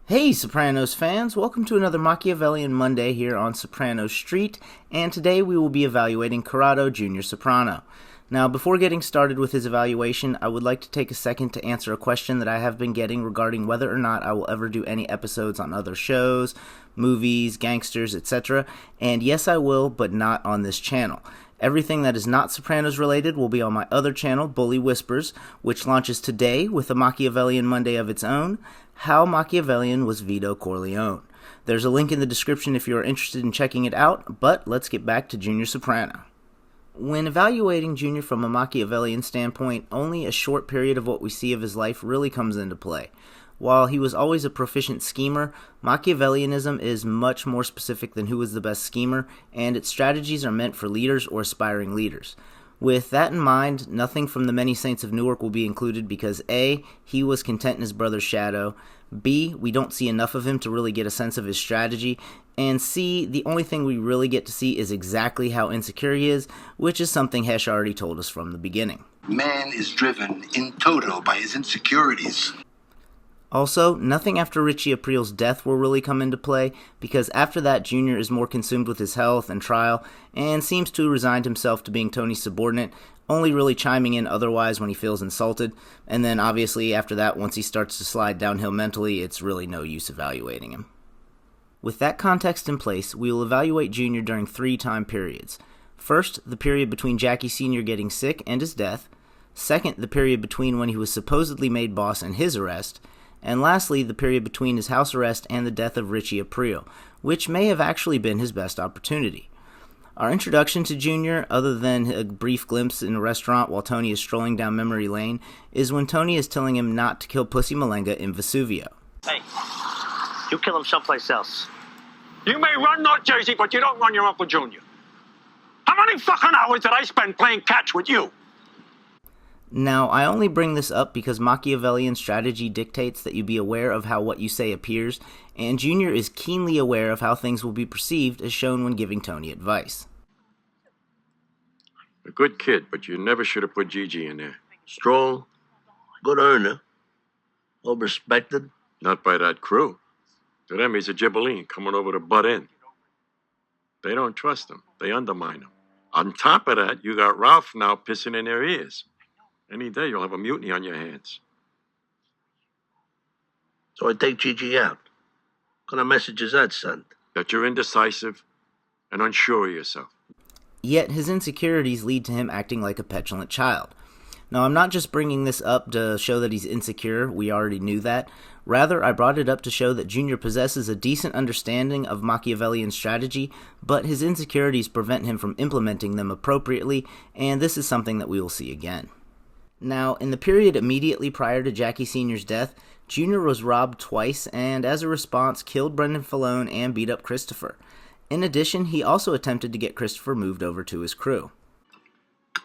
Hey Sopranos fans, welcome to another Machiavellian Monday here on Soprano Street, and today we will be evaluating Corrado Junior Soprano. Now, before getting started with his evaluation, I would like to take a second to answer a question that I have been getting regarding whether or not I will ever do any episodes on other shows, movies, gangsters, etc. And yes, I will, but not on this channel. Everything that is not Sopranos related will be on my other channel, Bully Whispers, which launches today with a Machiavellian Monday of its own, How Machiavellian Was Vito Corleone. There's a link in the description if you are interested in checking it out, but let's get back to Junior Soprano. When evaluating Junior from a Machiavellian standpoint, only a short period of what we see of his life really comes into play. While he was always a proficient schemer, Machiavellianism is much more specific than who was the best schemer, and its strategies are meant for leaders or aspiring leaders. With that in mind, nothing from the Many Saints of Newark will be included because A, he was content in his brother's shadow, B, we don't see enough of him to really get a sense of his strategy, and C, the only thing we really get to see is exactly how insecure he is, which is something Hesh already told us from the beginning. Man is driven in toto by his insecurities. Also, nothing after Richie April's death will really come into play, because after that Junior is more consumed with his health and trial, and seems to have resigned himself to being Tony's subordinate, only really chiming in otherwise when he feels insulted, and then obviously after that, once he starts to slide downhill mentally, it's really no use evaluating him. With that context in place, we will evaluate Junior during 3 time periods. First, the period between Jackie Sr. getting sick and his death. Second, the period between when he was supposedly made boss and his arrest. And lastly, the period between his house arrest and the death of Richie April, which may have actually been his best opportunity. Our introduction to Junior, other than a brief glimpse in a restaurant while Tony is strolling down memory lane, is when Tony is telling him not to kill Pussy Malenga in Vesuvio. Hey, you kill him someplace else. You may run North Jersey, but you don't run your Uncle Junior. How many fucking hours did I spend playing catch with you? Now, I only bring this up because Machiavellian strategy dictates that you be aware of how what you say appears, and Junior is keenly aware of how things will be perceived as shown when giving Tony advice. A good kid, but you never should have put Gigi in there. Strong, good earner, well respected. Not by that crew. To them, he's a gibbeline coming over to butt in. They don't trust him. They undermine him. On top of that, you got Ralph now pissing in their ears. Any day you'll have a mutiny on your hands. So I take Gigi out. What kind of message is that send? That you're indecisive and unsure of yourself. Yet his insecurities lead to him acting like a petulant child. Now, I'm not just bringing this up to show that he's insecure, we already knew that. Rather, I brought it up to show that Junior possesses a decent understanding of Machiavellian strategy, but his insecurities prevent him from implementing them appropriately, and this is something that we will see again. Now, in the period immediately prior to Jackie Sr.'s death, Junior was robbed twice and, as a response, killed Brendan Falone and beat up Christopher. In addition, he also attempted to get Christopher moved over to his crew.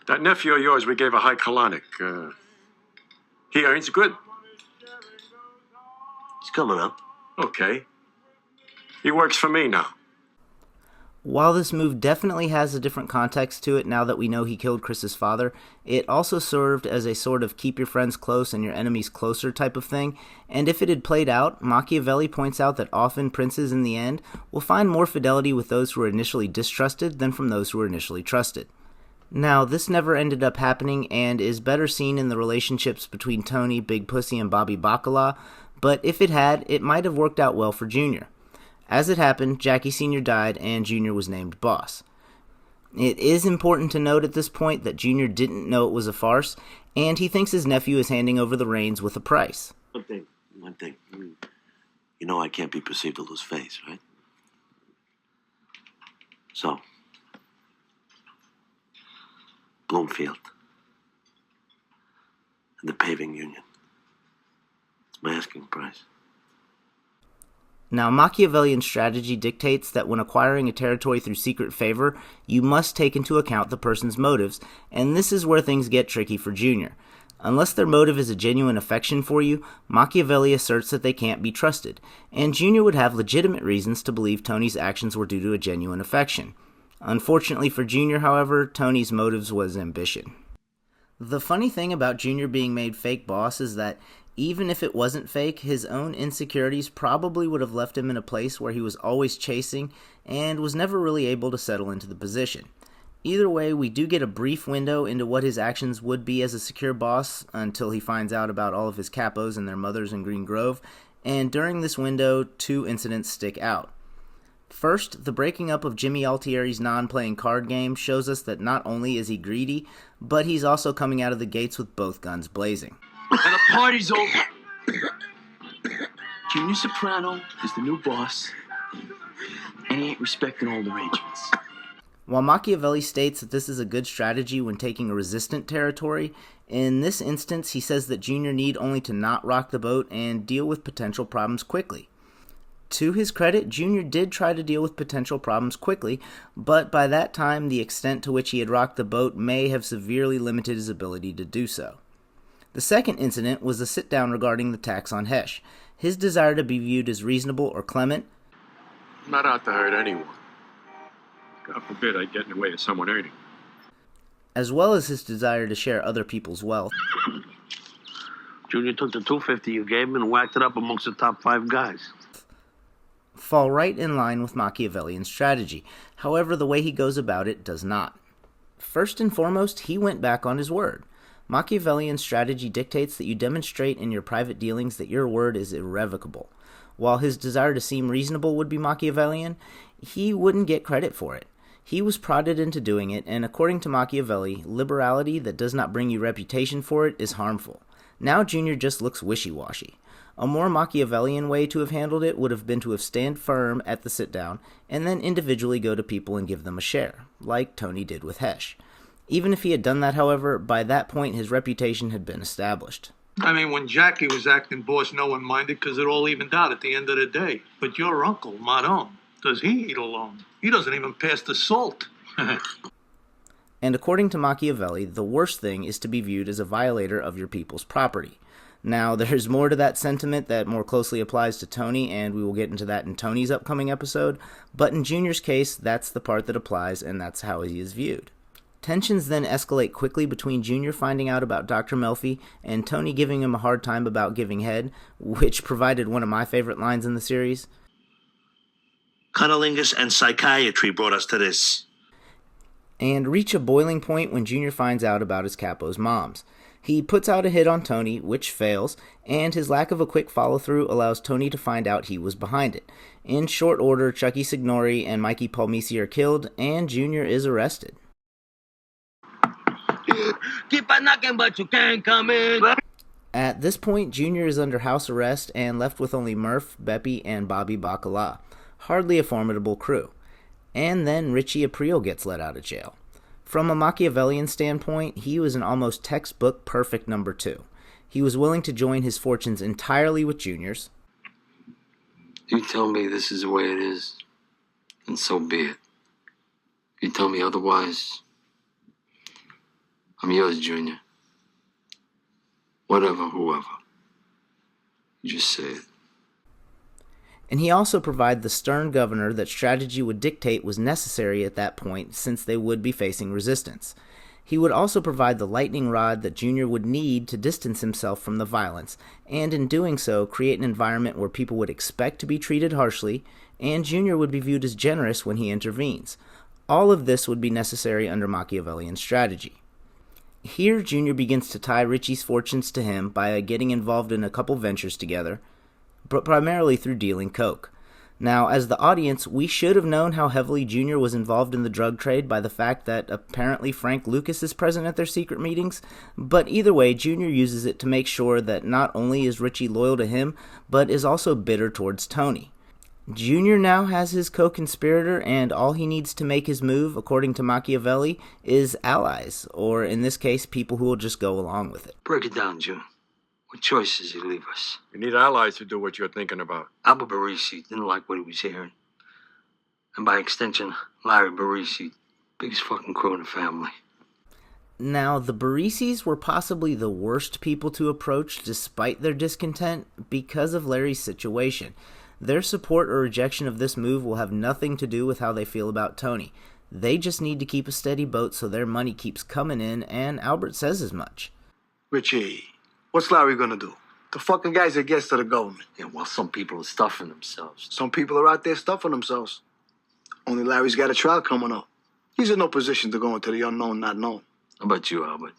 That nephew of yours we gave a high colonic. He earns good. He's coming up. Okay. He works for me now. While this move definitely has a different context to it now that we know he killed Chris's father, it also served as a sort of keep your friends close and your enemies closer type of thing, and if it had played out, Machiavelli points out that often princes in the end will find more fidelity with those who were initially distrusted than from those who were initially trusted. Now, this never ended up happening and is better seen in the relationships between Tony, Big Pussy, and Bobby Bacala, but if it had, it might have worked out well for Junior. As it happened, Jackie Sr. died and Junior was named boss. It is important to note at this point that Junior didn't know it was a farce, and he thinks his nephew is handing over the reins with a price. One thing. You know I can't be perceived to lose face, right? So, Bloomfield and the paving union. It's my asking price. Now, Machiavellian strategy dictates that when acquiring a territory through secret favor, you must take into account the person's motives, and this is where things get tricky for Junior. Unless their motive is a genuine affection for you, Machiavelli asserts that they can't be trusted, and Junior would have legitimate reasons to believe Tony's actions were due to a genuine affection. Unfortunately for Junior, however, Tony's motives was ambition. The funny thing about Junior being made fake boss is that Even if it wasn't fake, his own insecurities probably would have left him in a place where he was always chasing and was never really able to settle into the position. Either way, we do get a brief window into what his actions would be as a secure boss until he finds out about all of his capos and their mothers in Green Grove, and during this window, two incidents stick out. First, the breaking up of Jimmy Altieri's non-playing card game shows us that not only is he greedy, but he's also coming out of the gates with both guns blazing. And the party's over. Junior Soprano is the new boss, and he ain't respecting old arrangements. While Machiavelli states that this is a good strategy when taking a resistant territory, in this instance he says that Junior need only to not rock the boat and deal with potential problems quickly. To his credit, Junior did try to deal with potential problems quickly, but by that time the extent to which he had rocked the boat may have severely limited his ability to do so. The second incident was the sit-down regarding the tax on Hesh. His desire to be viewed as reasonable or clement. I'm not out to hurt anyone. God forbid I get in the way of someone earning. As well as his desire to share other people's wealth. Junior took the $250 you gave him and whacked it up amongst the top 5 guys. Fall right in line with Machiavellian strategy. However, the way he goes about it does not. First and foremost, he went back on his word. Machiavellian strategy dictates that you demonstrate in your private dealings that your word is irrevocable. While his desire to seem reasonable would be Machiavellian, he wouldn't get credit for it. He was prodded into doing it, and according to Machiavelli, liberality that does not bring you reputation for it is harmful. Now Junior just looks wishy-washy. A more Machiavellian way to have handled it would have been to have stand firm at the sit-down, and then individually go to people and give them a share, like Tony did with Hesh. Even if he had done that, however, by that point his reputation had been established. I mean, when Jackie was acting boss, no one minded because it all evened out at the end of the day. But your uncle, Maron, does he eat alone? He doesn't even pass the salt. And according to Machiavelli, the worst thing is to be viewed as a violator of your people's property. Now, there's more to that sentiment that more closely applies to Tony, and we will get into that in Tony's upcoming episode, but in Junior's case, that's the part that applies, and that's how he is viewed. Tensions then escalate quickly between Junior finding out about Dr. Melfi and Tony giving him a hard time about giving head, which provided one of my favorite lines in the series. Cunnilingus and psychiatry brought us to this. And reach a boiling point when Junior finds out about his capo's moms. He puts out a hit on Tony, which fails, and his lack of a quick follow-through allows Tony to find out he was behind it. In short order, Chucky Signori and Mikey Palmisi are killed, and Junior is arrested. Keep on knocking, but you can't come in. At this point, Junior is under house arrest and left with only Murph, Beppy, and Bobby Bacala. Hardly a formidable crew. And then Richie Aprile gets let out of jail. From a Machiavellian standpoint, he was an almost textbook perfect number 2. He was willing to join his fortunes entirely with Junior's. You tell me this is the way it is, and so be it. You tell me otherwise, I'm yours, Junior. Whatever, whoever. You just say it. And he also provided the stern governor that strategy would dictate was necessary at that point, since they would be facing resistance. He would also provide the lightning rod that Junior would need to distance himself from the violence, and in doing so, create an environment where people would expect to be treated harshly, and Junior would be viewed as generous when he intervenes. All of this would be necessary under Machiavellian strategy. Here, Junior begins to tie Richie's fortunes to him by getting involved in a couple ventures together, but primarily through dealing coke. Now, as the audience, we should have known how heavily Junior was involved in the drug trade by the fact that apparently Frank Lucas is present at their secret meetings, but either way, Junior uses it to make sure that not only is Richie loyal to him, but is also bitter towards Tony. Junior now has his co-conspirator, and all he needs to make his move, according to Machiavelli, is allies, or in this case, people who will just go along with it. Break it down, June. What choices he leave us? You need allies to do what you're thinking about. Albert Barisi didn't like what he was hearing. And by extension, Larry Barisi, biggest fucking crew in the family. Now, the Barisis were possibly the worst people to approach despite their discontent because of Larry's situation. Their support or rejection of this move will have nothing to do with how they feel about Tony. They just need to keep a steady boat so their money keeps coming in, and Albert says as much. Richie, what's Larry gonna do? The fucking guys that gets to the government. Yeah, while some people are stuffing themselves. Some people are out there stuffing themselves. Only Larry's got a trial coming up. He's in no position to go into the unknown, not known. How about you, Albert?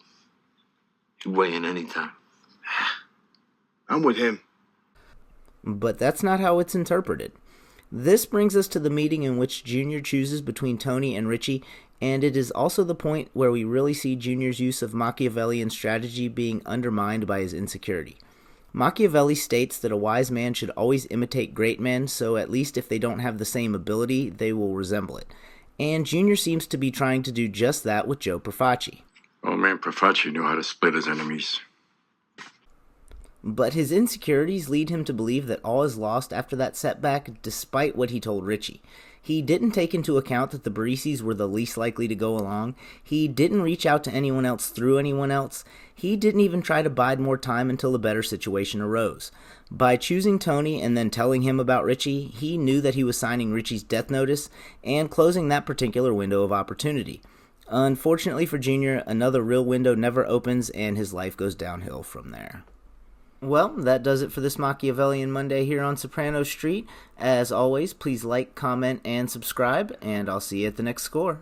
You weigh in anytime. I'm with him. But that's not how it's interpreted. This brings us to the meeting in which Junior chooses between Tony and Richie, and it is also the point where we really see Junior's use of Machiavellian strategy being undermined by his insecurity. Machiavelli states that a wise man should always imitate great men, so at least if they don't have the same ability, they will resemble it. And Junior seems to be trying to do just that with Joe Profaci. Old man Profaci knew how to split his enemies. But his insecurities lead him to believe that all is lost after that setback, despite what he told Richie. He didn't take into account that the Barisis were the least likely to go along. He didn't reach out to anyone else through anyone else. He didn't even try to bide more time until a better situation arose. By choosing Tony and then telling him about Richie, he knew that he was signing Richie's death notice and closing that particular window of opportunity. Unfortunately for Junior, another real window never opens and his life goes downhill from there. Well, that does it for this Machiavellian Monday here on Soprano Street. As always, please like, comment, and subscribe, and I'll see you at the next score.